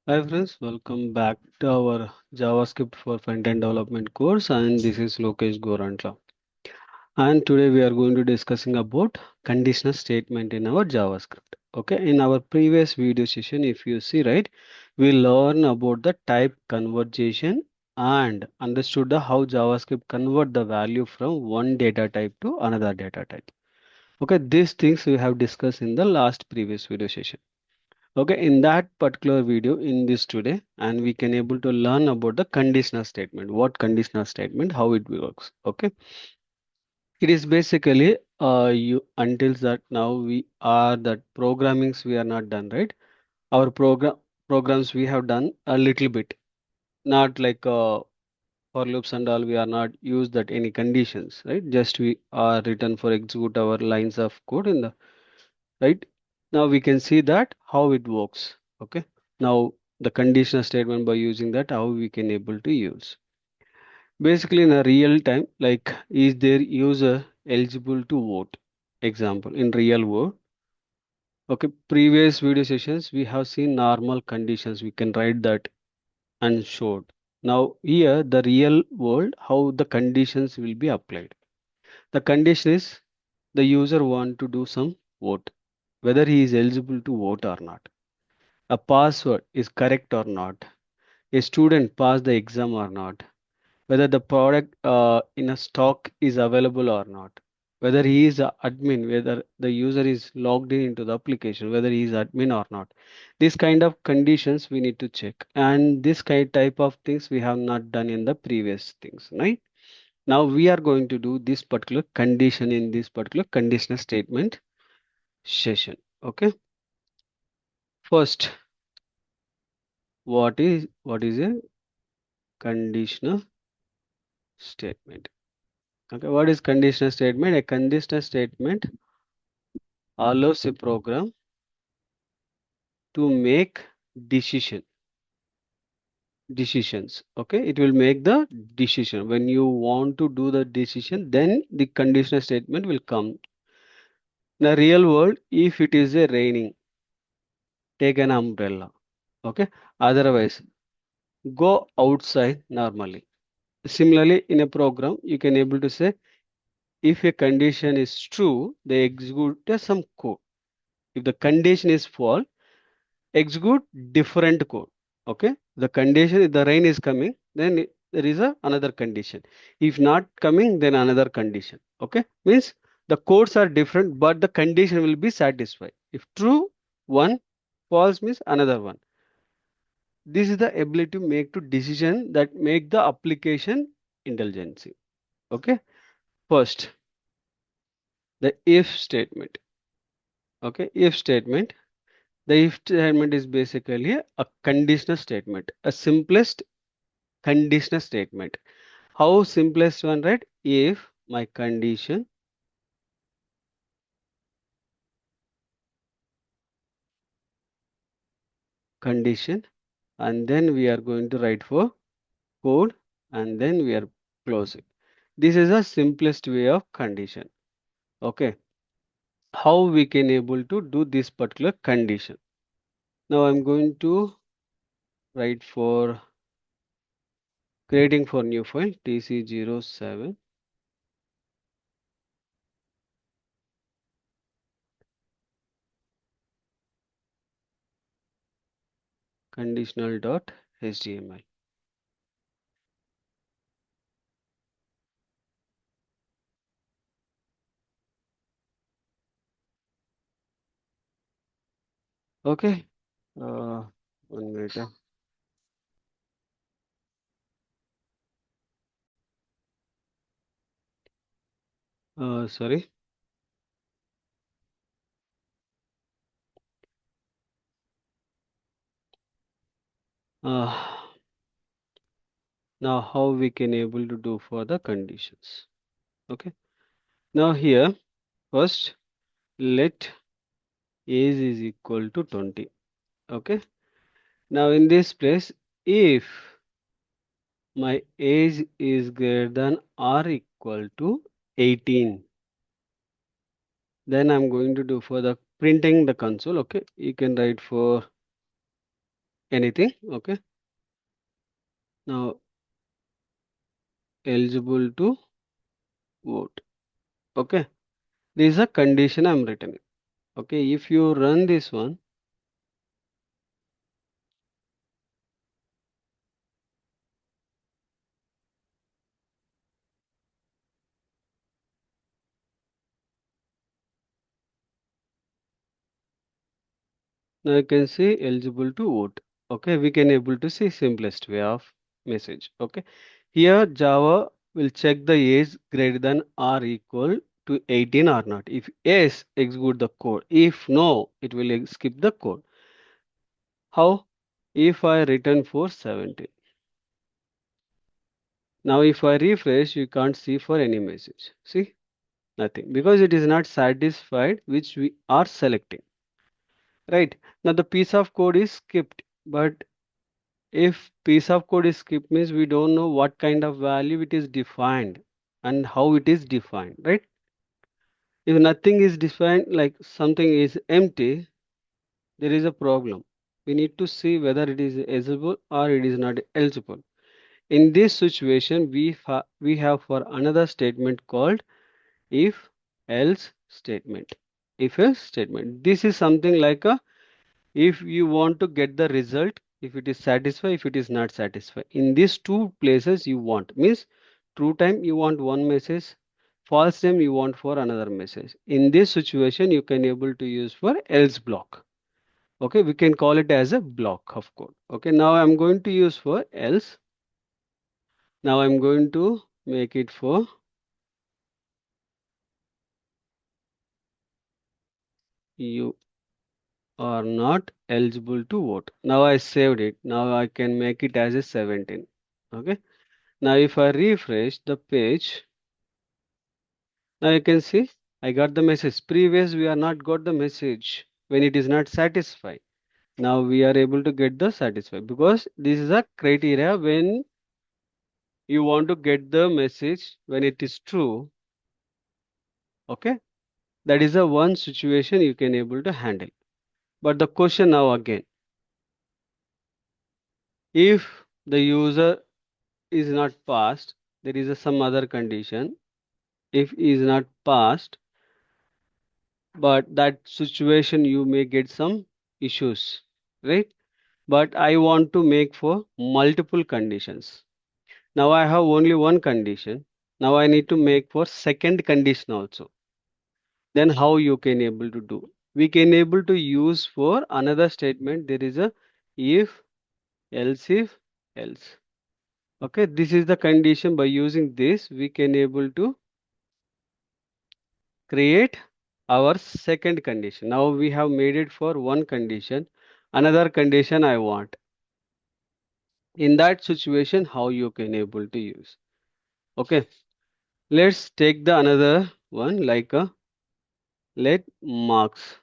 Hi friends, welcome back to our JavaScript for front-end development course, and this is Lokesh Gorantla. And today we are going to discussing about conditional statement in our JavaScript. Okay, in our previous video session, if you see right, we learn about the type conversion and understood the how JavaScript convert the value from one data type to another data type. Okay, these things we have discussed in the last previous video session. Okay, in that particular video in this today, and we can able to learn about the conditional statement. What conditional statement, how it works. Okay, it is basically you until that now we are that programmings we are not done right. Our programs we have done a little bit, not like for loops and all. We are not used that any conditions right. Just we are written for execute our lines of code in the right. Now we can see that how it works. Okay. Now the conditional statement by using that how we can able to use. Basically in a real time, like is their user eligible to vote? Example in real world. Okay, previous video sessions we have seen normal conditions. We can write that and showed. Now here the real world how the conditions will be applied. The condition is the user want to do some vote, whether he is eligible to vote or not. A password is correct or not, a student passed the exam or not, whether the product in a stock is available or not, whether he is a admin, whether the user is logged in into the application, whether he is admin or not. This kind of conditions we need to check, and this kind type of things we have not done in the previous things, right? Now we are going to do this particular condition in this particular conditional statement session. Okay, first, what is a conditional statement? Okay, what is conditional statement? A conditional statement allows a program to make decision decisions. Okay, it will make the decision. When you want to do the decision, then the conditional statement will come. In the real world, if it is a raining, take an umbrella. Okay, otherwise go outside normally. Similarly, in a program, you can able to say if a condition is true, they execute some code. If the condition is false, execute different code. Okay, the condition if the rain is coming, then there is another condition. If not coming, then another condition. Okay, means the codes are different, but the condition will be satisfied. If true, one, false means another one. This is the ability to make to decision that make the application intelligence. Okay, first the if statement. Okay, if statement. The if statement is basically a conditional statement, a simplest conditional statement. How simplest one, right? If my condition, and then we are going to write for code, and then we are closing. This is a simplest way of condition. Okay. How we can able to do this particular condition? Now I'm going to write for creating for new file tc07 conditional.html. Okay. Uh, 1 minute. Sorry. Uh, now how we can able to do for the conditions. Okay. Now here first let age is equal to 20. Okay. Now in this place, if my age is greater than or equal to 18, then I'm going to do for the printing the console. Okay. You can write for anything. Okay. Now eligible to vote. Okay. This is a condition I'm written. Okay. If you run this one, now you can see eligible to vote. Okay. We can able to see simplest way of message. Okay. Here Java will check the age greater than or equal to 18 or not. If yes, execute the code. If no, it will skip the code. How? If I return for 17. Now if I refresh, you can't see for any message. See? Nothing. Because it is not satisfied which we are selecting. Right? Now the piece of code is skipped. But if piece of code is skipped means we don't know what kind of value it is defined and how it is defined. Right? If nothing is defined, like something is empty, there is a problem. We need to see whether it is eligible or it is not eligible. In this situation, we have for another statement called if else statement. If else statement. This is something like a if you want to get the result, if it is satisfied, if it is not satisfied. In these two places you want means true time you want one message, false time you want for another message. In this situation you can able to use for else block. Okay, we can call it as a block of code. Okay, now I'm going to use for else. Now I'm going to make it for you are not eligible to vote. Now I saved it. Now I can make it as a 17. Okay. Now if I refresh the page, now you can see I got the message. Previous we are not got the message when it is not satisfied. Now we are able to get the satisfied because this is a criteria when you want to get the message when it is true. Okay. That is a one situation you can able to handle. But the question now again, if the user is not passed, there is a some other condition. If is not passed, but that situation you may get some issues, right? But I want to make for multiple conditions. Now I have only one condition. Now I need to make for second condition also. Then how you can able to do? We can able to use for another statement. There is a if else. Okay, this is the condition. By using this, we can able to create our second condition. Now we have made it for one condition. Another condition I want. In that situation, how you can able to use. Okay, let's take the another one like a let marks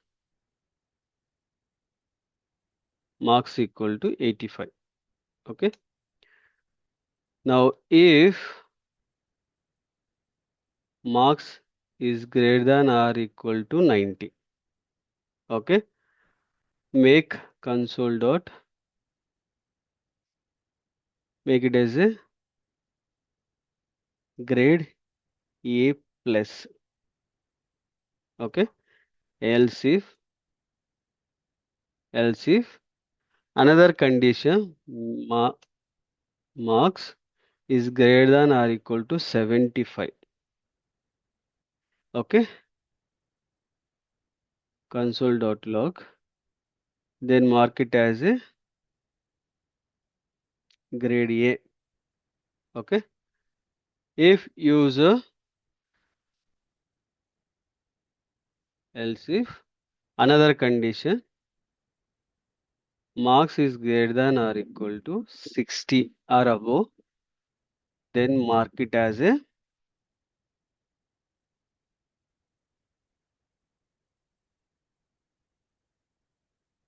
equal to 85. Okay. Now if marks is greater than or equal to 90. Okay. Make console dot make it as a grade A plus. Okay. Else if another condition marks is greater than or equal to 75. Okay. Console dot log. Then mark it as a grade A. Okay. If user else if another condition marks is greater than or equal to 60 or above, then mark it as a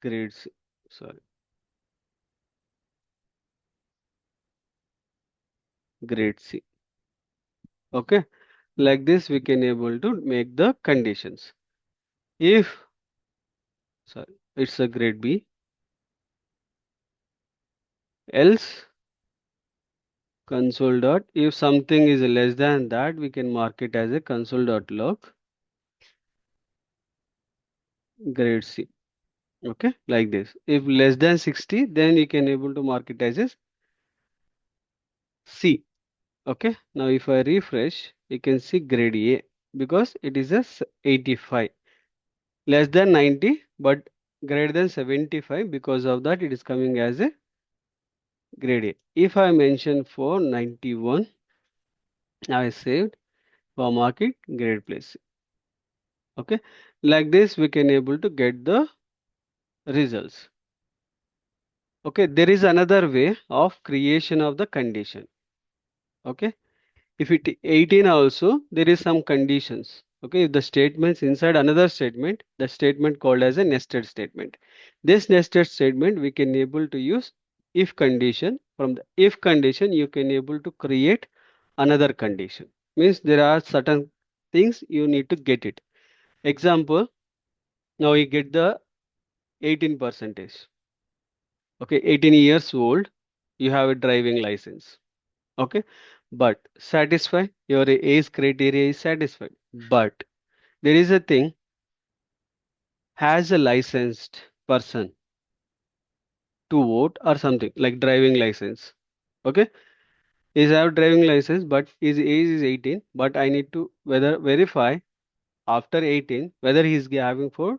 grade C. Sorry, grade C. Okay. Like this, we can able to make the conditions. If sorry, it's a grade B. else console dot, if something is less than that, we can mark it as a console dot log grade C. Okay, like this. If less than 60, then you can able to mark it as a C. Okay, now if I refresh, you can see grade A because it is a 85. Less than 90, but greater than 75, because of that it is coming as a grade A. If I mention for 91, I saved for market grade place. Okay, like this we can able to get the results. Okay, there is another way of creation of the condition. Okay, if it 18 also, there is some conditions. Okay, if the statements inside another statement, the statement called as a nested statement. This nested statement we can able to use if condition. From the if condition you can able to create another condition. Means there are certain things you need to get it. Example, now you get the 18 percentage. Okay, 18 years old, you have a driving license. Okay, but satisfy your age criteria is satisfied, but there is a thing, has a licensed person to vote or something like driving license. Okay, is have driving license but his age is 18, but I need to whether verify after 18 whether he is having for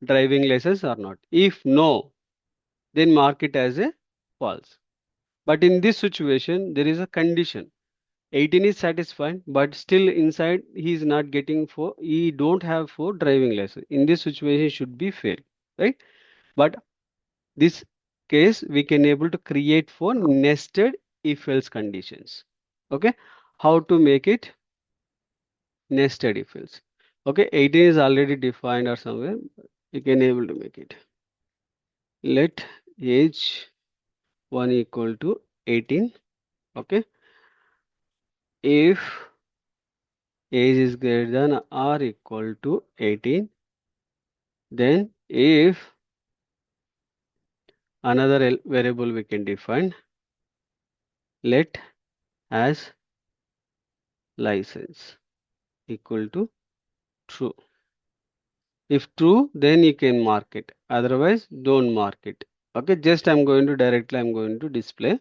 driving license or not. If no, then mark it as a false. But in this situation there is a condition, 18 is satisfied, but still inside he is not getting for, he don't have for driving license. In this situation should be fail, right? But this case we can able to create for nested if else conditions. Okay, how to make it nested if else? Okay, 18 is already defined or somewhere, you can able to make it. Let age 1 equal to 18. Okay, if age is greater than or equal to 18, then if another variable we can define, let as license equal to true. If true, then you can mark it. Otherwise, don't mark it. Okay, just I'm going to directly I'm going to display.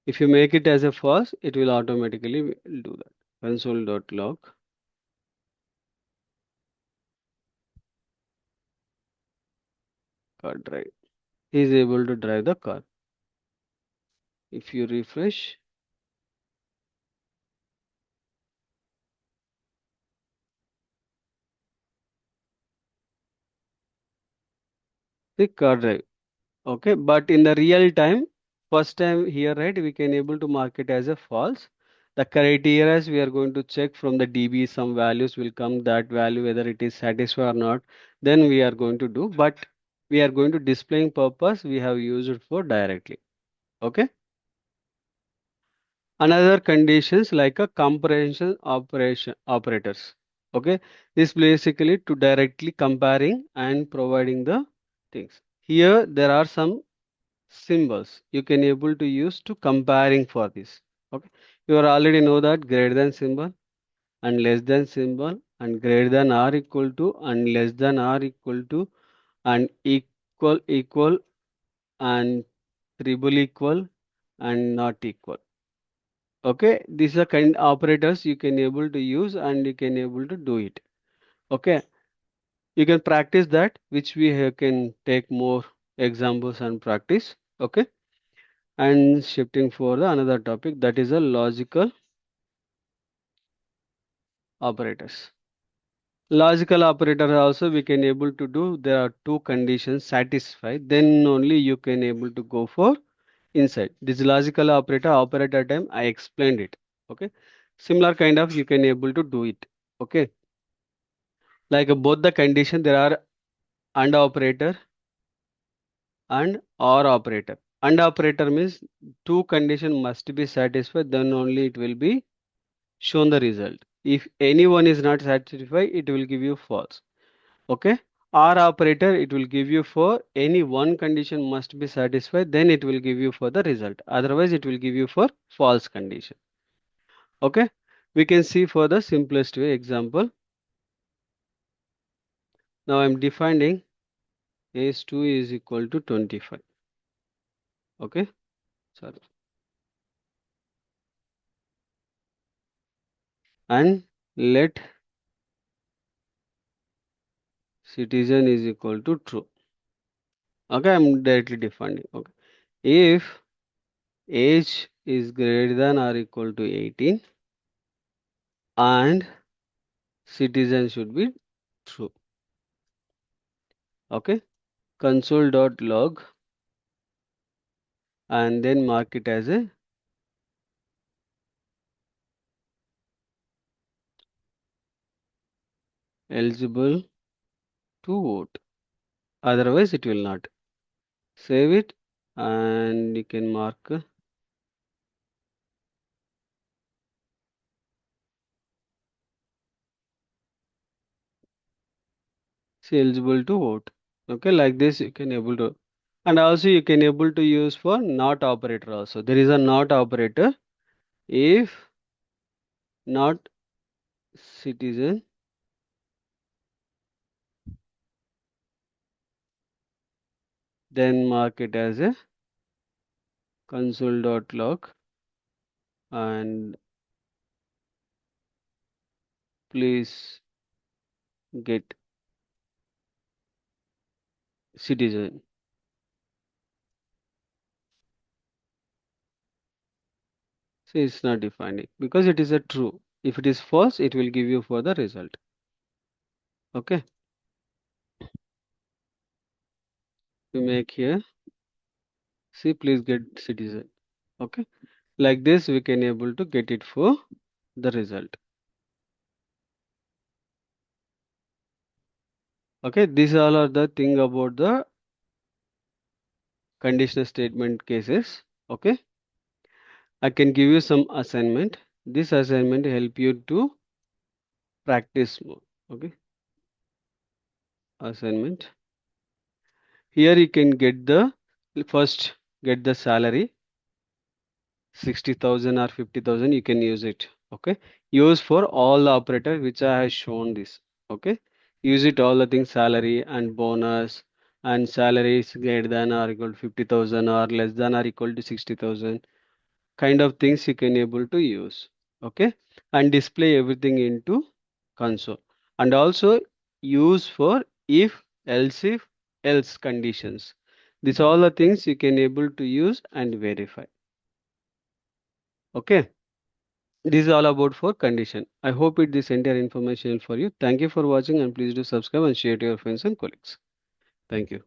If you make it as a false, it will automatically do that. Console.log car drive. He is able to drive the car. If you refresh, the car drive. Okay, but in the real time, first time here, right, we can able to mark it as a false. The criteria is we are going to check from the DB, some values will come, that value whether it is satisfied or not, then we are going to do, but we are going to displaying purpose, we have used it for directly. Okay, another conditions like a comparison operation operators. Okay, this basically to directly comparing and providing the things. Here there are some symbols you can able to use to comparing for this. Okay, you are already know that greater than symbol and less than symbol and greater than or equal to and less than or equal to and equal and triple equal and not equal. Okay, these are kind operators you can able to use and you can able to do it. Okay, you can practice that, which we can take more examples and practice. Okay, and shifting for the another topic, that is a logical operators. Logical operator also we can able to do, there are two conditions satisfied, then only you can able to go for inside this logical operator time I explained it. Okay, similar kind of you can able to do it. Okay, like both the condition there are and operator and or operator. And operator means two condition must be satisfied, then only it will be shown the result. If anyone is not satisfied, it will give you false. Okay, or operator, it will give you for any one condition must be satisfied, then it will give you for the result. Otherwise, it will give you for false condition. Okay, we can see for the simplest way example. Now I'm defining age2 is equal to 25. Okay, sorry, and let citizen is equal to true. Okay, I'm directly defining. Okay, if age is greater than or equal to 18 and citizen should be true. Okay, console.log and then mark it as a eligible to vote. Otherwise, it will not. Save it and you can mark see eligible to vote. Okay, like this you can able to, and also you can able to use for not operator also. There is a not operator if not citizen, then mark it as a console.log and please get citizen. So it's not defining because it is a true. If it is false, it will give you for the result. Okay, we make here see please get citizen. Okay, like this we can able to get it for the result. Okay, these all are the thing about the conditional statement cases. Okay, I can give you some assignment. This assignment help you to practice more. Okay, assignment. Here you can get the first get the salary 60,000 or 50,000. You can use it. Okay, use for all the operator which I have shown this. Okay, use it all the things salary and bonus and salary is greater than or equal to 50,000 or less than or equal to 60,000. Kind of things you can able to use. Okay, and display everything into console and also use for if else conditions. These all the things you can able to use and verify. Okay, this is all about for condition. I hope it this entire information for you. Thank you for watching and please do subscribe and share to your friends and colleagues. Thank you.